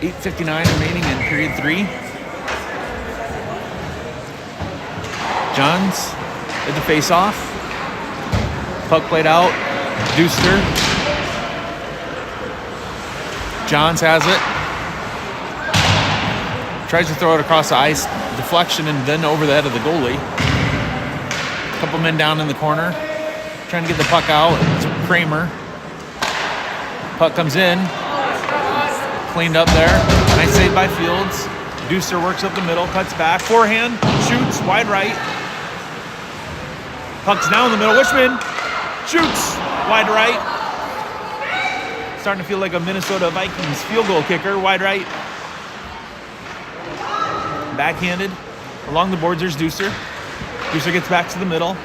8:59 remaining in period 3. Johns at the face-off. Puck played out. Deuster. Johns has it. Tries to throw it across the ice. Deflection and then over the head of the goalie. A couple men down in the corner. Trying to get the puck out. It's Kramer. Puck comes in. Cleaned up there. Nice save by Fields. Deuster works up the middle. Cuts back. Forehand. Shoots. Wide right. Puck's now in the middle. Wishman shoots. Wide right. Starting to feel like a Minnesota Vikings field goal kicker. Wide right. Backhanded. Along the boards, there's Deuster. Deuster gets back to the middle.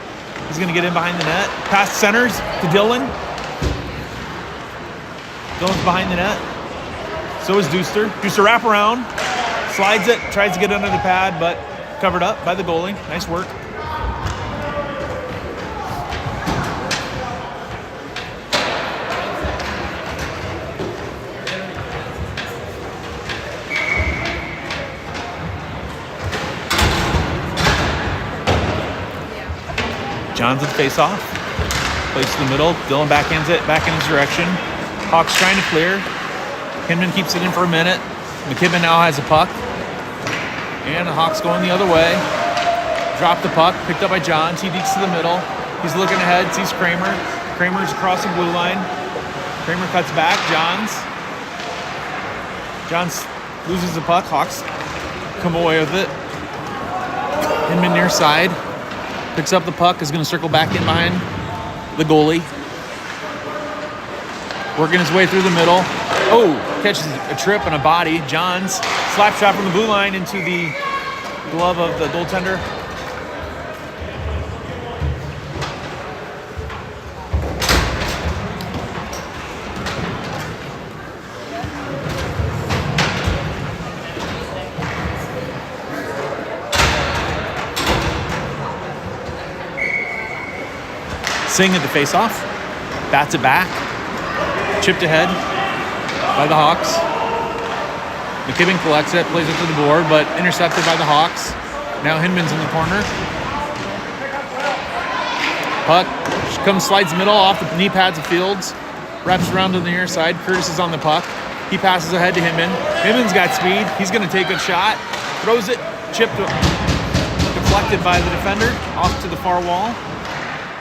He's going to get in behind the net. Pass centers to Dylan. Dylan's behind the net. So is Deuster. Deuster wrap around. Slides it. Tries to get under the pad, but covered up by the goalie. Nice work. Johns at the face-off. Plays to the middle. Dylan backhands it back in his direction. Hawks trying to clear. Hinman keeps it in for a minute. McKibben now has a puck. And the Hawks going the other way. Drop the puck. Picked up by Johns. He deeks to the middle. He's looking ahead. Sees Kramer. Kramer's across the blue line. Kramer cuts back. Johns loses the puck. Hawks come away with it. Hinman near side. Picks up the puck, is going to circle back in behind the goalie. Working his way through the middle. Oh, catches a trip and a body. Johns, slap shot from the blue line into the glove of the goaltender. Singh at the face-off, bats it back, chipped ahead by the Hawks. McKibben collects it, plays it to the board, but intercepted by the Hawks. Now Hinman's in the corner. Puck slides middle off the knee pads of Fields, wraps around to the near side. Curtis is on the puck. He passes ahead to Hinman. Hinman's got speed. He's going to take a shot, throws it, chipped, deflected by the defender off to the far wall.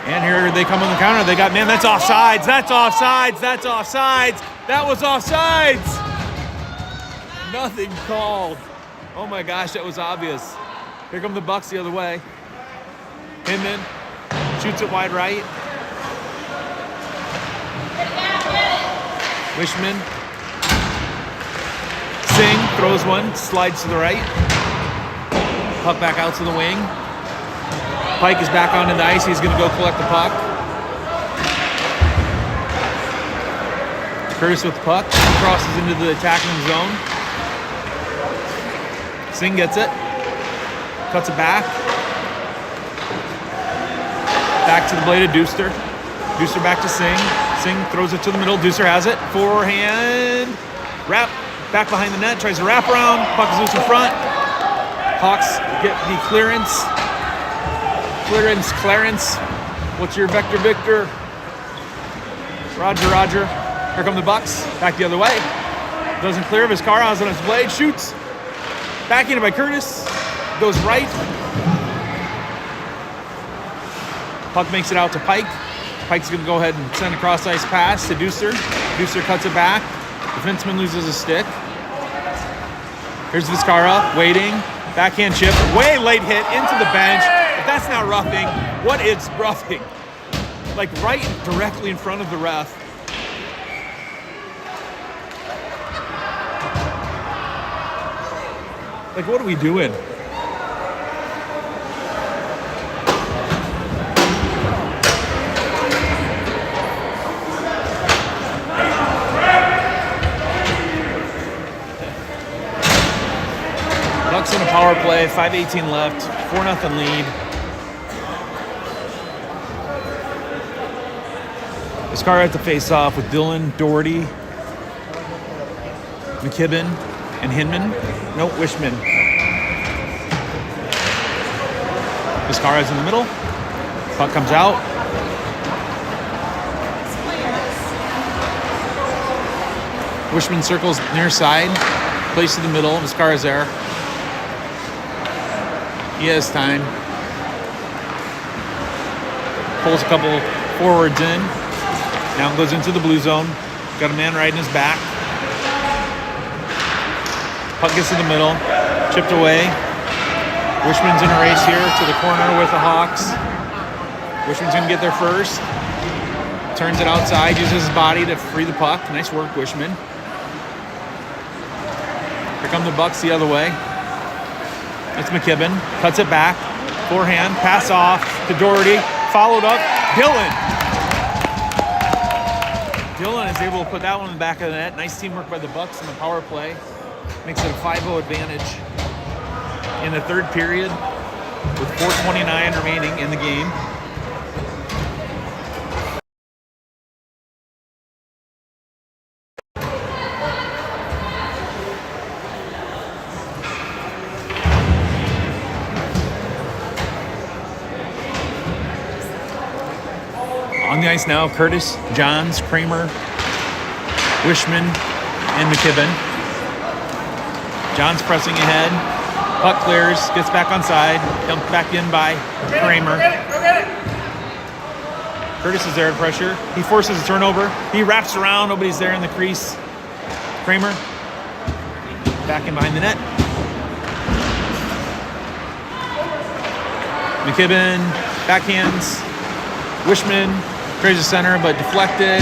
And here they come on the counter. They got, man, that's offsides. That's offsides. That's offsides. That was offsides. Nothing called. Oh my gosh, that was obvious. Here come the Bucs the other way. Hinman shoots it wide right. Wishman. Singh throws one, slides to the right. Puck back out to the wing. Pike is back onto the ice. He's going to go collect the puck. Curtis with the puck. Crosses into the attacking zone. Singh gets it. Cuts it back. Back to the blade of Deuster. Deuster back to Singh. Singh throws it to the middle. Deuster has it. Forehand. Wrap. Back behind the net. Tries to wrap around. Puck is loose in front. Hawks get the clearance. Clarence. What's your vector, Victor? Roger. Here come the Bucs. Back the other way. Doesn't clear. Vizcarra's on his blade. Shoots. Backhanded by Curtis. Goes right. Puck makes it out to Pike. Pike's going to go ahead and send a cross-ice pass to Deuster. Deuster cuts it back. Defenseman loses a stick. Here's Vizcarra waiting. Backhand chip. Way late hit into the bench. If that's not roughing, what is roughing? Like right directly in front of the ref. Like, what are we doing? Bucs on a power play, 5:18 left, 4-0 lead. Viscara at the face-off with Dylan, Doherty, McKibben, and Hinman. Nope, Wishman. Viscara's in the middle. Puck comes out. Wishman circles near side. Plays to the middle. Viscara's there. He has time. Pulls a couple forwards in. Now goes into the blue zone. Got a man riding his back. Puck gets to the middle. Chipped away. Wishman's in a race here to the corner with the Hawks. Wishman's going to get there first. Turns it outside. Uses his body to free the puck. Nice work, Wishman. Here come the Bucs the other way. It's McKibben. Cuts it back. Forehand. Pass off to Doherty. Followed up. Dylan is able to put that one in the back of the net. Nice teamwork by the Bucs in the power play. Makes it a 5-0 advantage in the third period with 4:29 remaining in the game. On the ice now, Curtis, Johns, Kramer, Wishman, and McKibben. Johns pressing ahead. Puck clears, gets back on side, dumped back in by Kramer. Go get it. Curtis is there at pressure. He forces a turnover. He wraps around, nobody's there in the crease. Kramer, back in behind the net. McKibben, backhands. Wishman tries to center, but deflected.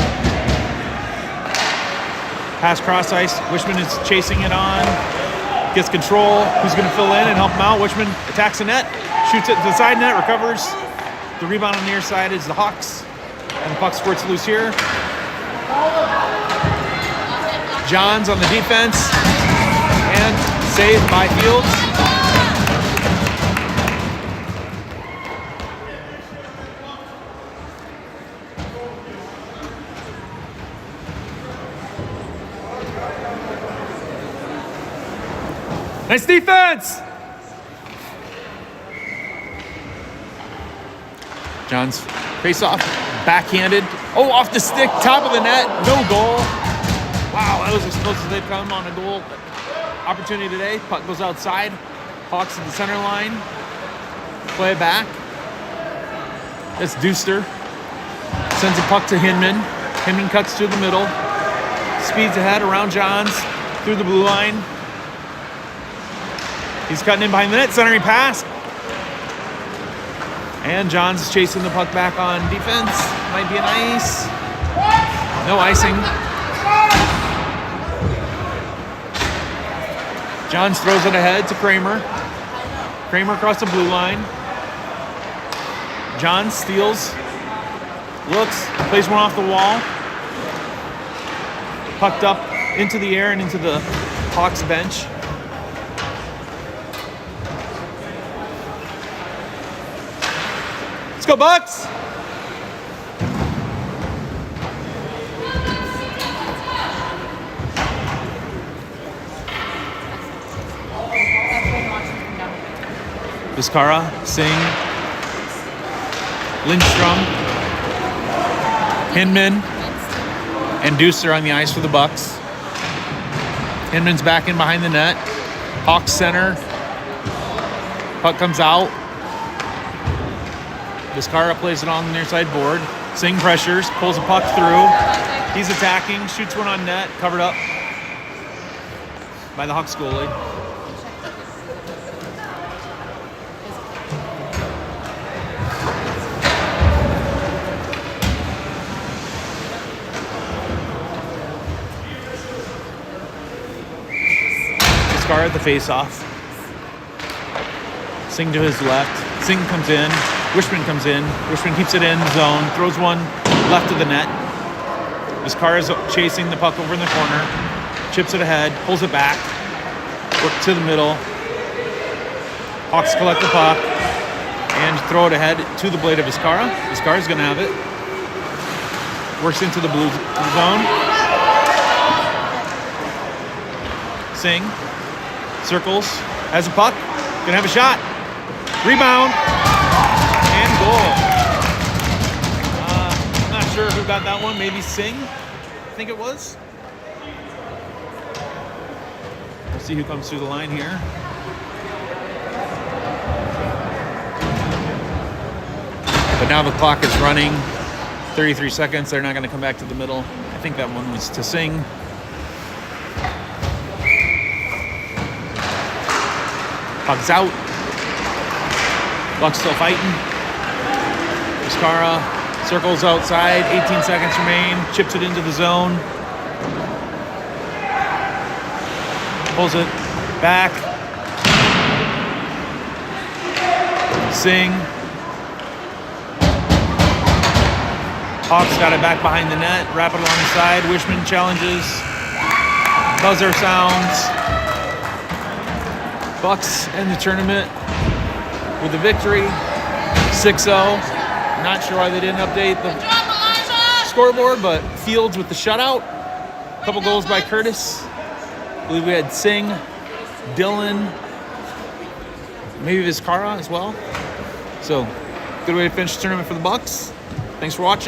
Pass cross ice. Wishman is chasing it on. Gets control. Who's going to fill in and help him out? Wishman attacks the net. Shoots it to the side net. Recovers. The rebound on the near side is the Hawks. And the puck squirts loose here. Johns on the defense. And saved by Fields. Nice defense! Johns face off, backhanded. Oh, off the stick, top of the net, no goal. Wow, that was as close as they've come on a goal opportunity today. Puck goes outside. Hawks at the center line. Play it back. That's Deuster. Sends a puck to Hinman. Hinman cuts through the middle. Speeds ahead around Johns through the blue line. He's cutting in behind the net, centering pass. And Johns is chasing the puck back on defense. Might be an ice. No icing. Johns throws it ahead to Kramer. Kramer across the blue line. Johns steals. Looks, plays one off the wall. Pucked up into the air and into the Hawks bench. Let's go, Bucs! Viscara, Singh, Lindstrom, Hinman, and Deucer on the ice for the Bucs. Hinman's back in behind the net. Hawks center. Puck comes out. Viscara plays it on the near side board. Singh pressures, pulls a puck through. He's attacking, shoots one on net, covered up by the Hawks goalie. Viscara at the face-off. Singh to his left. Singh comes in. Wishman comes in. Wishman keeps it in zone. Throws one left of the net. Viscara is chasing the puck over in the corner. Chips it ahead. Pulls it back. Work to the middle. Hawks collect the puck. And throw it ahead to the blade of Viscara. Viscara's going to have it. Works into the blue zone. Singh circles, has a puck, gonna have a shot. Rebound and goal. I'm not sure who got that one. Maybe Singh, I think it was. We'll see who comes through the line here. But now the clock is running. 33 seconds. They're not going to come back to the middle. I think that one was to Singh. Puck's out. Bucs still fighting. Vizcara circles outside. 18 seconds remain. Chips it into the zone. Pulls it back. Singh. Hawks got it back behind the net. Wrap it along the side. Wishman challenges. Buzzer sounds. Bucs end the tournament with a victory. 6-0. Not sure why they didn't update the scoreboard, but Fields with the shutout. A couple goals by Curtis. I believe we had Singh, Dylan, maybe Vizcara as well. So, good way to finish the tournament for the Bucs. Thanks for watching.